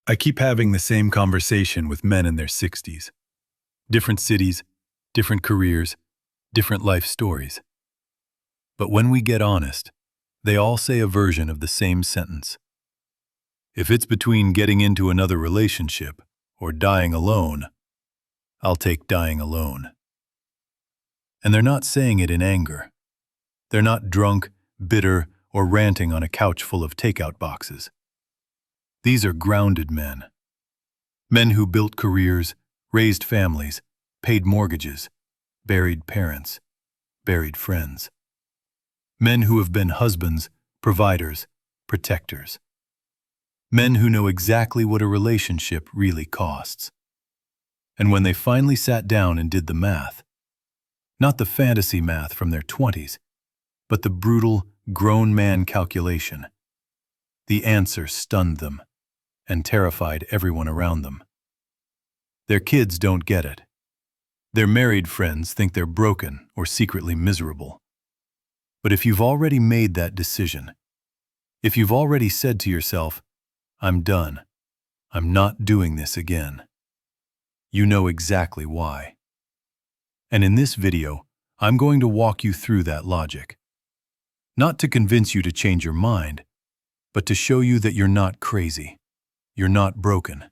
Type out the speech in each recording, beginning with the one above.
I keep having the same conversation with men in their 60s. Different cities, different careers, different life stories. But when we get honest, they all say a version of the same sentence. If it's between getting into another relationship or dying alone, I'll take dying alone. And they're not saying it in anger. They're not drunk, bitter, or ranting on a couch full of takeout boxes. These are grounded men. Men who built careers, raised families, paid mortgages, buried parents, buried friends. Men who have been husbands, providers, protectors. Men who know exactly what a relationship really costs. And when they finally sat down and did the math, not the fantasy math from their 20s, but the brutal, grown man calculation, the answer stunned them and terrified everyone around them. Their kids don't get it. Their married friends think they're broken or secretly miserable. But if you've already made that decision, if you've already said to yourself, I'm done, I'm not doing this again, you know exactly why. And in this video, I'm going to walk you through that logic. Not to convince you to change your mind, but to show you that you're not crazy, you're not broken,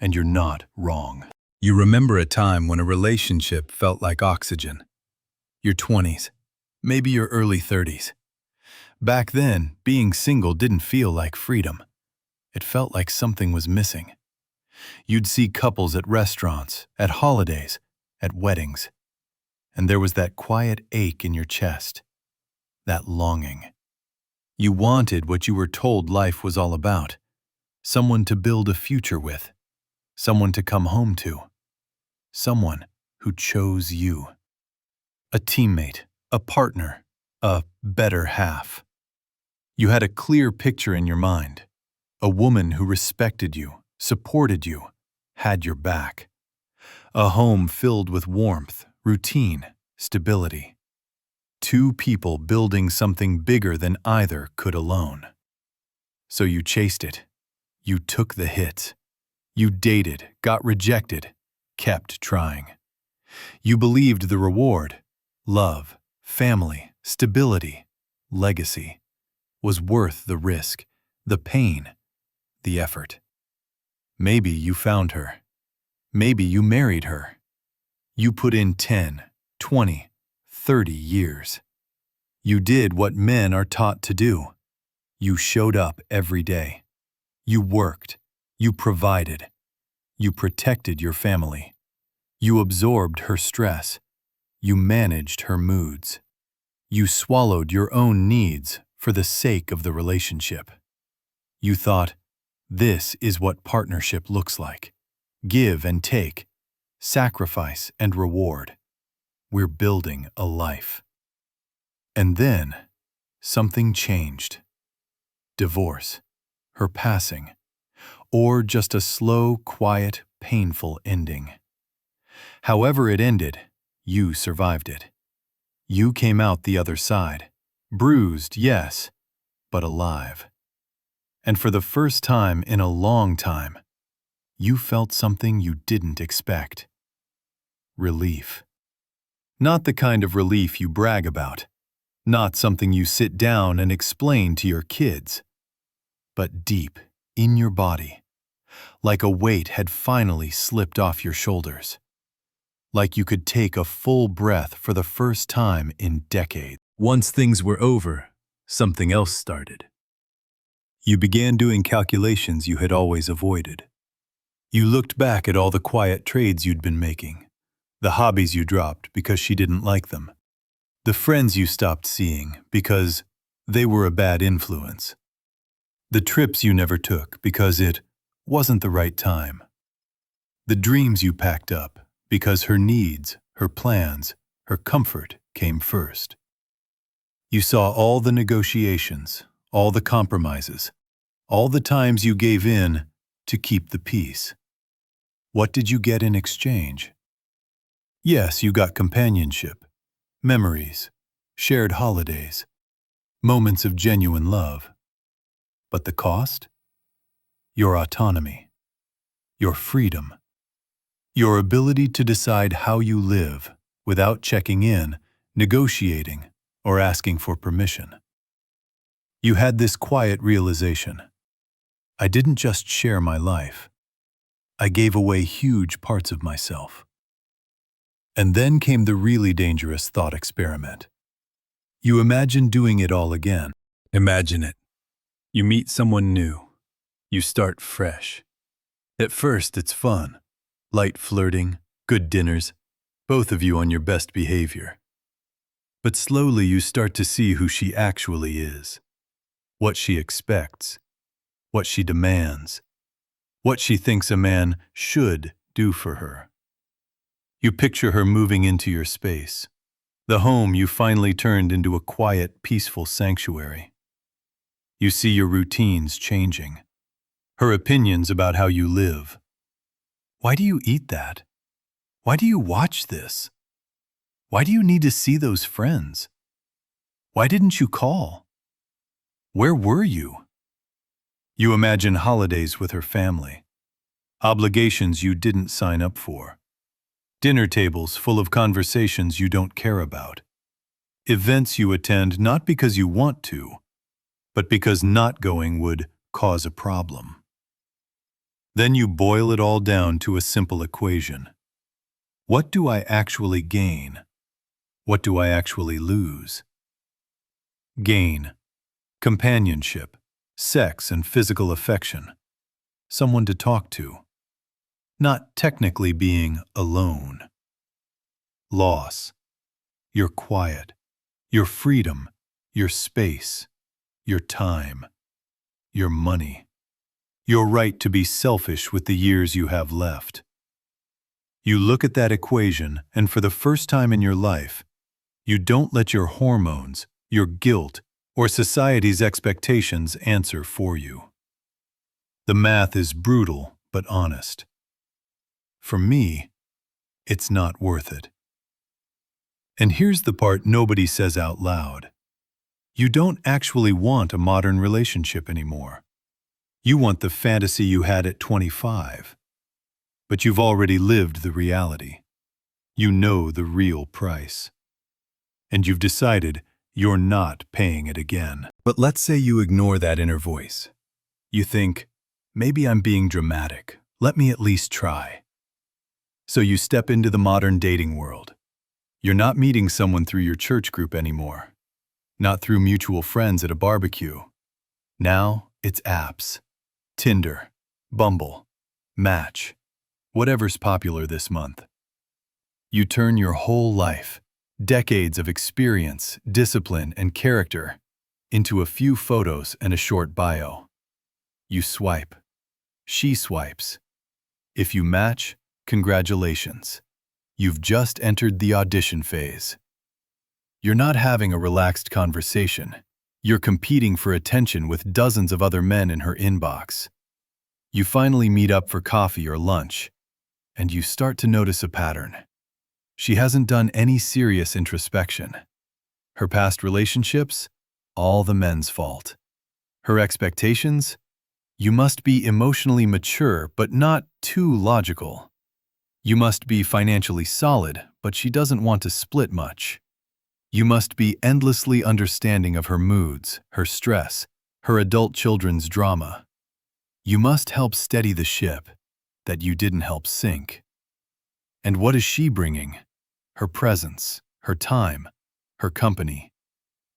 and you're not wrong. You remember a time when a relationship felt like oxygen. Your 20s, maybe your early 30s. Back then, being single didn't feel like freedom. It felt like something was missing. You'd see couples at restaurants, at holidays, at weddings. And there was that quiet ache in your chest, that longing. You wanted what you were told life was all about. Someone to build a future with. Someone to come home to. Someone who chose you. A teammate, a partner, a better half. You had a clear picture in your mind. A woman who respected you, supported you, had your back. A home filled with warmth, routine, stability. Two people building something bigger than either could alone. So you chased it. You took the hits. You dated, got rejected, kept trying. You believed the reward, love, family, stability, legacy, was worth the risk, the pain, the effort. Maybe you found her. Maybe you married her. You put in 10, 20, 30 years. You did what men are taught to do. You showed up every day. You worked. You provided. You protected your family. You absorbed her stress. You managed her moods. You swallowed your own needs for the sake of the relationship. You thought, this is what partnership looks like. Give and take, sacrifice and reward. We're building a life. And then, something changed. Divorce, her passing, or just a slow, quiet, painful ending. However it ended, you survived it. You came out the other side, bruised, yes, but alive. And for the first time in a long time, you felt something you didn't expect. Relief. Not the kind of relief you brag about. Not something you sit down and explain to your kids. But deep in your body, like a weight had finally slipped off your shoulders. Like you could take a full breath for the first time in decades. Once things were over, something else started. You began doing calculations you had always avoided. You looked back at all the quiet trades you'd been making, the hobbies you dropped because she didn't like them, the friends you stopped seeing because they were a bad influence, the trips you never took because it wasn't the right time, the dreams you packed up because her needs, her plans, her comfort came first. You saw all the negotiations, all the compromises, all the times you gave in to keep the peace. What did you get in exchange? Yes, you got companionship, memories, shared holidays, moments of genuine love. But the cost? your autonomy, your freedom, your ability to decide how you live without checking in, negotiating, or asking for permission. You had this quiet realization. I didn't just share my life. I gave away huge parts of myself. And then came the really dangerous thought experiment. You imagine doing it all again. Imagine it. You meet someone new. You start fresh. At first, it's fun. Light flirting, good dinners, both of you on your best behavior. But slowly you start to see who she actually is, what she expects, what she demands, what she thinks a man should do for her. You picture her moving into your space, the home you finally turned into a quiet, peaceful sanctuary. You see your routines changing, her opinions about how you live. Why do you eat that? Why do you watch this? Why do you need to see those friends? Why didn't you call? Where were you? You imagine holidays with her family, obligations you didn't sign up for, dinner tables full of conversations you don't care about, events you attend not because you want to, but because not going would cause a problem. Then you boil it all down to a simple equation. What do I actually gain? What do I actually lose? Gain: companionship, sex and physical affection, someone to talk to, not technically being alone. Loss: your quiet, your freedom, your space, your time, your money, your right to be selfish with the years you have left. You look at that equation, and for the first time in your life, you don't let your hormones, your guilt, or society's expectations answer for you. The math is brutal but honest. For me, it's not worth it. And here's the part nobody says out loud. You don't actually want a modern relationship anymore. You want the fantasy you had at 25. But you've already lived the reality. You know the real price. And you've decided you're not paying it again. But let's say you ignore that inner voice. You think, maybe I'm being dramatic. Let me at least try. So you step into the modern dating world. You're not meeting someone through your church group anymore. Not through mutual friends at a barbecue. Now it's apps. Tinder, Bumble, Match, whatever's popular this month. You turn your whole life, decades of experience, discipline, and character, into a few photos and a short bio. You swipe. She swipes. If you match, congratulations. You've just entered the audition phase. You're not having a relaxed conversation. You're competing for attention with dozens of other men in her inbox. You finally meet up for coffee or lunch, and you start to notice a pattern. She hasn't done any serious introspection. Her past relationships, all the men's fault. Her expectations, you must be emotionally mature but not too logical. You must be financially solid, but she doesn't want to split much. You must be endlessly understanding of her moods, her stress, her adult children's drama. You must help steady the ship that you didn't help sink. And what is she bringing? Her presence, her time, her company.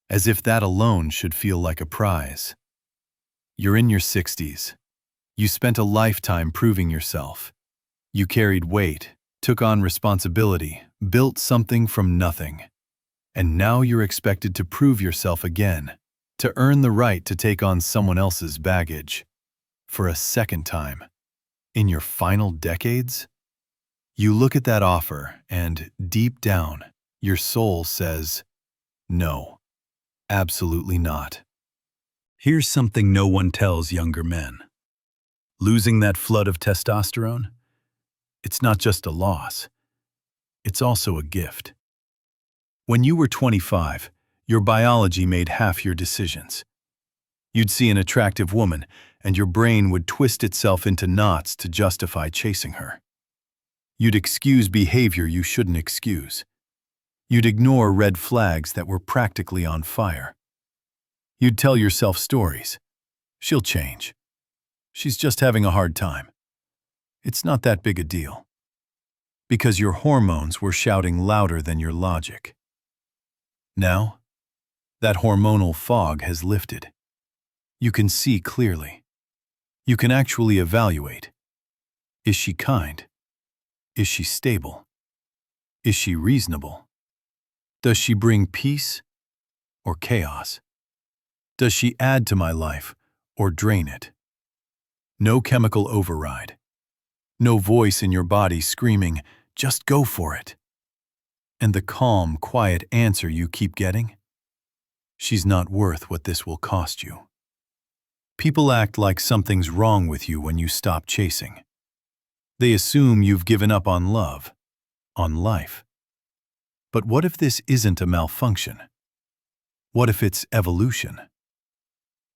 As if that alone should feel like a prize. You're in your 60s. You spent a lifetime proving yourself. You carried weight, took on responsibility, built something from nothing. And now you're expected to prove yourself again, to earn the right to take on someone else's baggage. For a second time. In your final decades? You look at that offer and, deep down, your soul says, no, absolutely not. Here's something no one tells younger men. Losing that flood of testosterone? It's not just a loss. It's also a gift. When you were 25, your biology made half your decisions. You'd see an attractive woman, and your brain would twist itself into knots to justify chasing her. You'd excuse behavior you shouldn't excuse. You'd ignore red flags that were practically on fire. You'd tell yourself stories. She'll change. She's just having a hard time. It's not that big a deal. Because your hormones were shouting louder than your logic. Now, that hormonal fog has lifted. You can see clearly. You can actually evaluate. Is she kind? Is she stable? Is she reasonable? Does she bring peace or chaos? Does she add to my life or drain it? No chemical override. No voice in your body screaming, just go for it. And the calm, quiet answer you keep getting? She's not worth what this will cost you. People act like something's wrong with you when you stop chasing. They assume you've given up on love, on life. But what if this isn't a malfunction? What if it's evolution?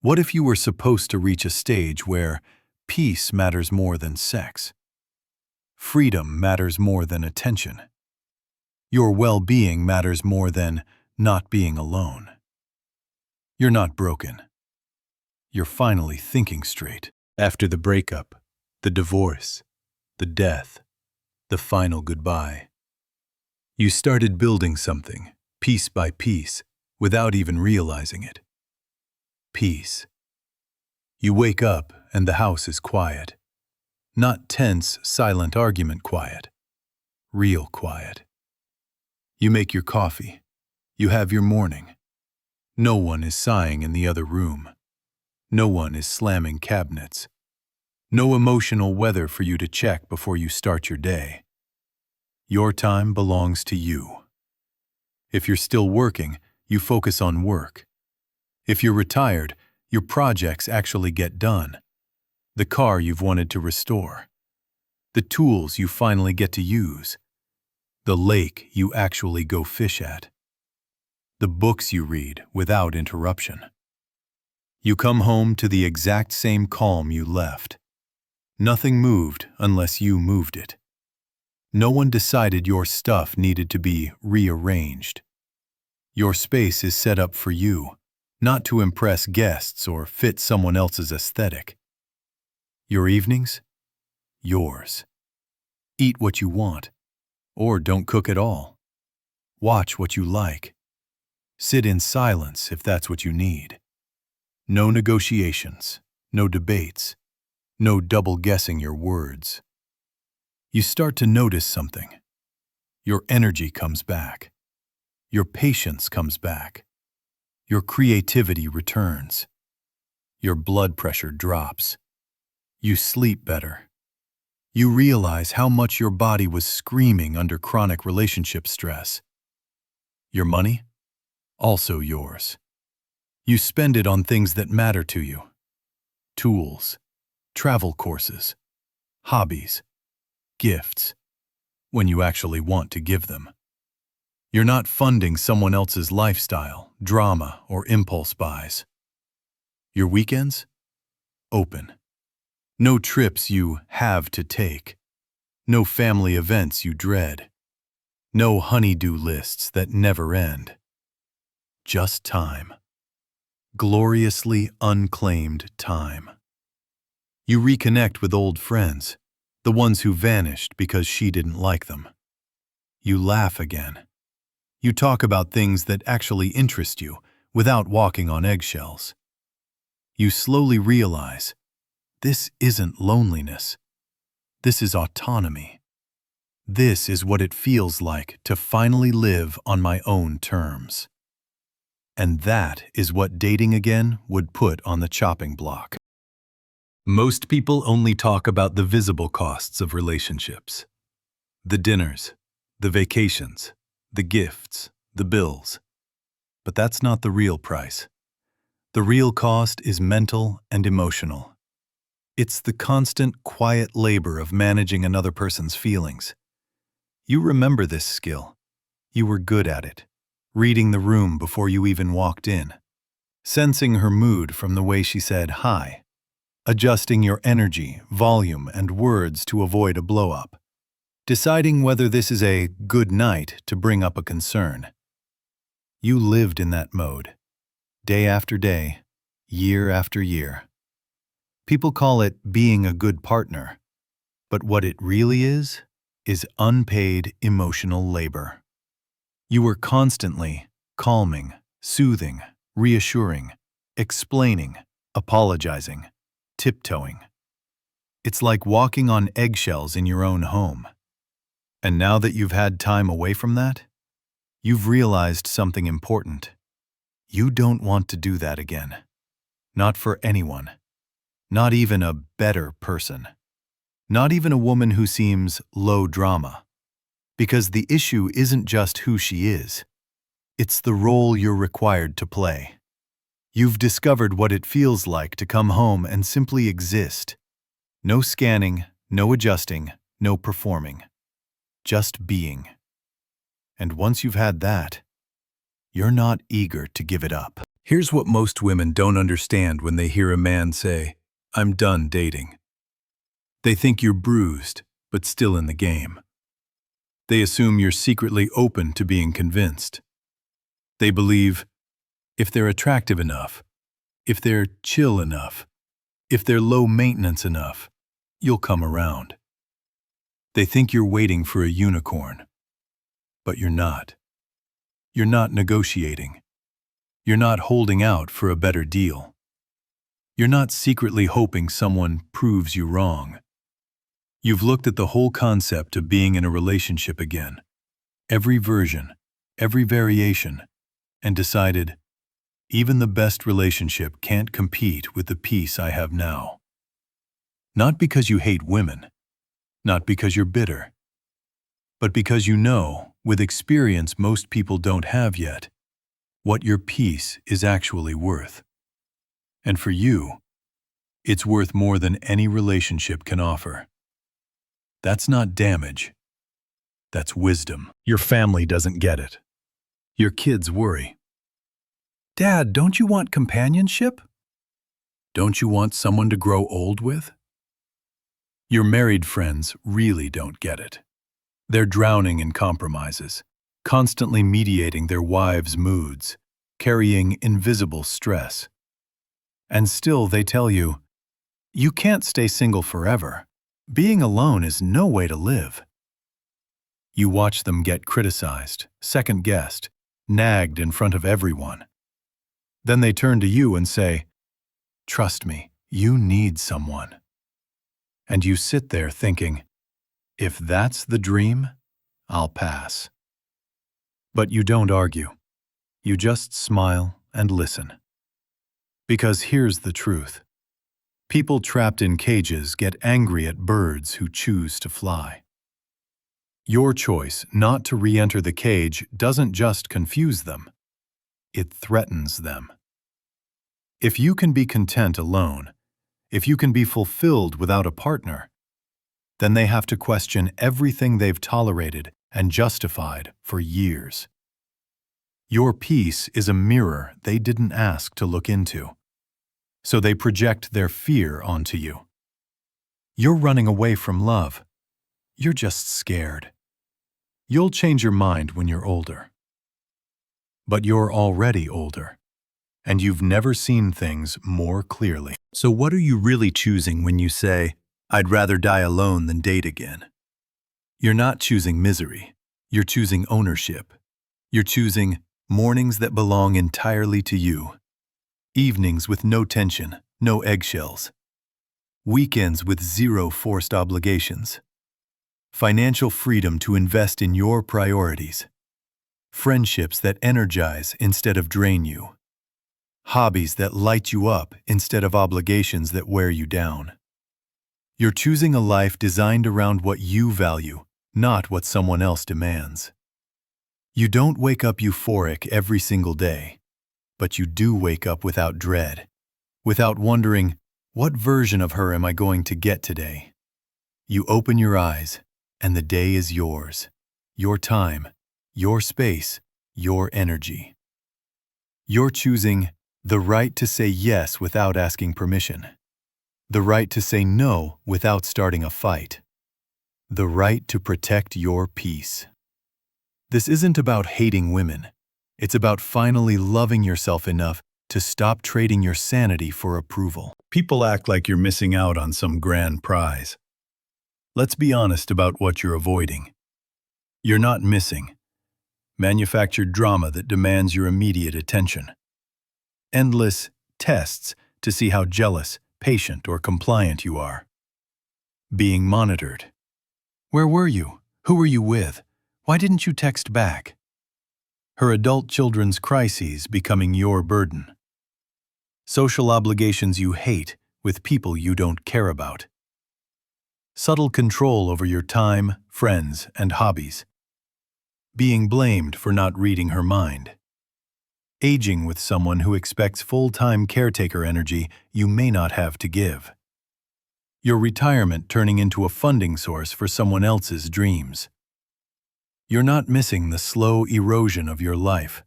What if you were supposed to reach a stage where peace matters more than sex? Freedom matters more than attention. Your well-being matters more than not being alone. You're not broken. You're finally thinking straight. After the breakup, the divorce, the death, the final goodbye, you started building something, piece by piece, without even realizing it. Peace. You wake up and the house is quiet. Not tense, silent argument quiet. Real quiet. You make your coffee. You have your morning. No one is sighing in the other room. No one is slamming cabinets. No emotional weather for you to check before you start your day. Your time belongs to you. If you're still working, you focus on work. If you're retired, your projects actually get done. The car you've wanted to restore. The tools you finally get to use. The lake you actually go fish at. The books you read without interruption. You come home to the exact same calm you left. Nothing moved unless you moved it. No one decided your stuff needed to be rearranged. Your space is set up for you, not to impress guests or fit someone else's aesthetic. Your evenings? Yours. Eat what you want, or don't cook at all. Watch what you like. Sit in silence if that's what you need. No negotiations, no debates, no double-guessing your words. You start to notice something. Your energy comes back. Your patience comes back. Your creativity returns. Your blood pressure drops. You sleep better. You realize how much your body was screaming under chronic relationship stress. Your money? Also yours. You spend it on things that matter to you. Tools, travel courses, hobbies, gifts, when you actually want to give them. You're not funding someone else's lifestyle, drama, or impulse buys. Your weekends? Open. No trips you have to take. No family events you dread. No honey-do lists that never end. Just time. Gloriously unclaimed time. You reconnect with old friends, the ones who vanished because she didn't like them. You laugh again. You talk about things that actually interest you without walking on eggshells. You slowly realize, this isn't loneliness. This is autonomy. This is what it feels like to finally live on my own terms. And that is what dating again would put on the chopping block. Most people only talk about the visible costs of relationships. The dinners, the vacations, the gifts, the bills. But that's not the real price. The real cost is mental and emotional. It's the constant, quiet labor of managing another person's feelings. You remember this skill. You were good at it, reading the room before you even walked in. sensing her mood from the way she said hi, adjusting your energy, volume, and words to avoid a blow-up, deciding whether this is a good night to bring up a concern. You lived in that mode, day after day, year after year. People call it being a good partner, but what it really is unpaid emotional labor. You were constantly calming, soothing, reassuring, explaining, apologizing, tiptoeing. It's like walking on eggshells in your own home. And now that you've had time away from that, you've realized something important. You don't want to do that again. Not for anyone. Not even a better person. Not even a woman who seems low drama. Because the issue isn't just who she is. It's the role you're required to play. You've discovered what it feels like to come home and simply exist. No scanning, no adjusting, no performing. Just being. And once you've had that, you're not eager to give it up. Here's what most women don't understand when they hear a man say, "I'm done dating." They think you're bruised, but still in the game. They assume you're secretly open to being convinced. They believe, if they're attractive enough, if they're chill enough, if they're low maintenance enough, you'll come around. They think you're waiting for a unicorn. But you're not. You're not negotiating. You're not holding out for a better deal. You're not secretly hoping someone proves you wrong. You've looked at the whole concept of being in a relationship again, every version, every variation, and decided, even the best relationship can't compete with the peace I have now. Not because you hate women, not because you're bitter, but because you know, with experience most people don't have yet, what your peace is actually worth. And for you, it's worth more than any relationship can offer. That's not damage. That's wisdom. Your family doesn't get it. Your kids worry. "Dad, don't you want companionship? Don't you want someone to grow old with?" Your married friends really don't get it. They're drowning in compromises, constantly mediating their wives' moods, carrying invisible stress. And still they tell you, you can't stay single forever. Being alone is no way to live. You watch them get criticized, second-guessed, nagged in front of everyone. Then they turn to you and say, "Trust me, you need someone." And you sit there thinking, if that's the dream, I'll pass. But you don't argue. You just smile and listen. Because here's the truth. People trapped in cages get angry at birds who choose to fly. Your choice not to re-enter the cage doesn't just confuse them. It threatens them. If you can be content alone, if you can be fulfilled without a partner, then they have to question everything they've tolerated and justified for years. Your peace is a mirror they didn't ask to look into, so they project their fear onto you. You're running away from love. You're just scared. You'll change your mind when you're older. But you're already older, and you've never seen things more clearly. So what are you really choosing when you say, "I'd rather die alone than date again"? You're not choosing misery. You're choosing ownership. You're choosing mornings that belong entirely to you. Evenings with no tension, no eggshells. Weekends with zero forced obligations. Financial freedom to invest in your priorities. Friendships that energize instead of drain you. Hobbies that light you up instead of obligations that wear you down. You're choosing a life designed around what you value, not what someone else demands. You don't wake up euphoric every single day, but you do wake up without dread, without wondering, what version of her am I going to get today? You open your eyes, and the day is yours. Your time, your space, your energy. You're choosing The right to say yes without asking permission. The right to say no without starting a fight. The right to protect your peace. This isn't about hating women. It's about finally loving yourself enough to stop trading your sanity for approval. People act like you're missing out on some grand prize. Let's be honest about what you're avoiding. You're not missing manufactured drama that demands your immediate attention. Endless tests to see how jealous, patient, or compliant you are. Being monitored. Where were you? Who were you with? Why didn't you text back? Her adult children's crises becoming your burden. Social obligations you hate with people you don't care about. Subtle control over your time, friends, and hobbies. Being blamed for not reading her mind. Aging with someone who expects full-time caretaker energy you may not have to give. Your retirement turning into a funding source for someone else's dreams. You're not missing the slow erosion of your life,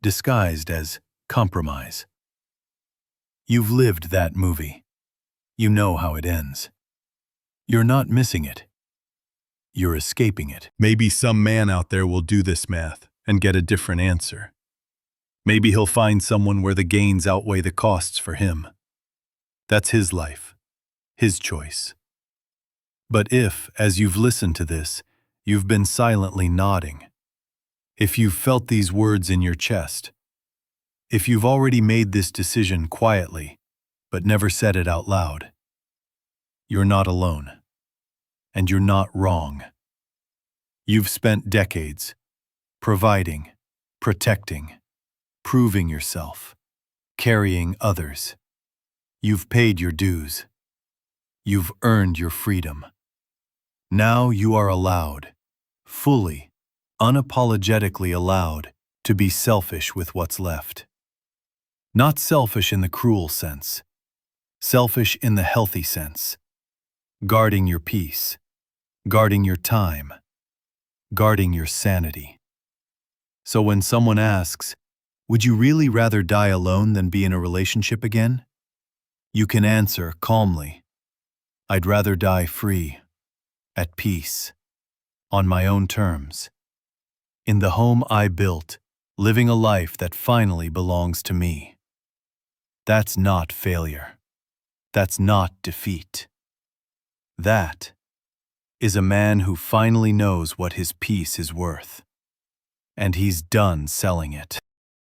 disguised as compromise. You've lived that movie. You know how it ends. You're not missing it. You're escaping it. Maybe some man out there will do this math and get a different answer. Maybe he'll find someone where the gains outweigh the costs for him. That's his life, his choice. But if, as you've listened to this, you've been silently nodding, if you've felt these words in your chest, if you've already made this decision quietly, but never said it out loud, you're not alone. And you're not wrong. You've spent decades providing, protecting, proving yourself, carrying others. You've paid your dues. You've earned your freedom. Now you are allowed, fully, unapologetically allowed, to be selfish with what's left. Not selfish in the cruel sense, selfish in the healthy sense. Guarding your peace, guarding your time, guarding your sanity. So when someone asks, would you really rather die alone than be in a relationship again? You can answer calmly, I'd rather die free, at peace, on my own terms, in the home I built, living a life that finally belongs to me. That's not failure. That's not defeat. That is a man who finally knows what his peace is worth. And he's done selling it.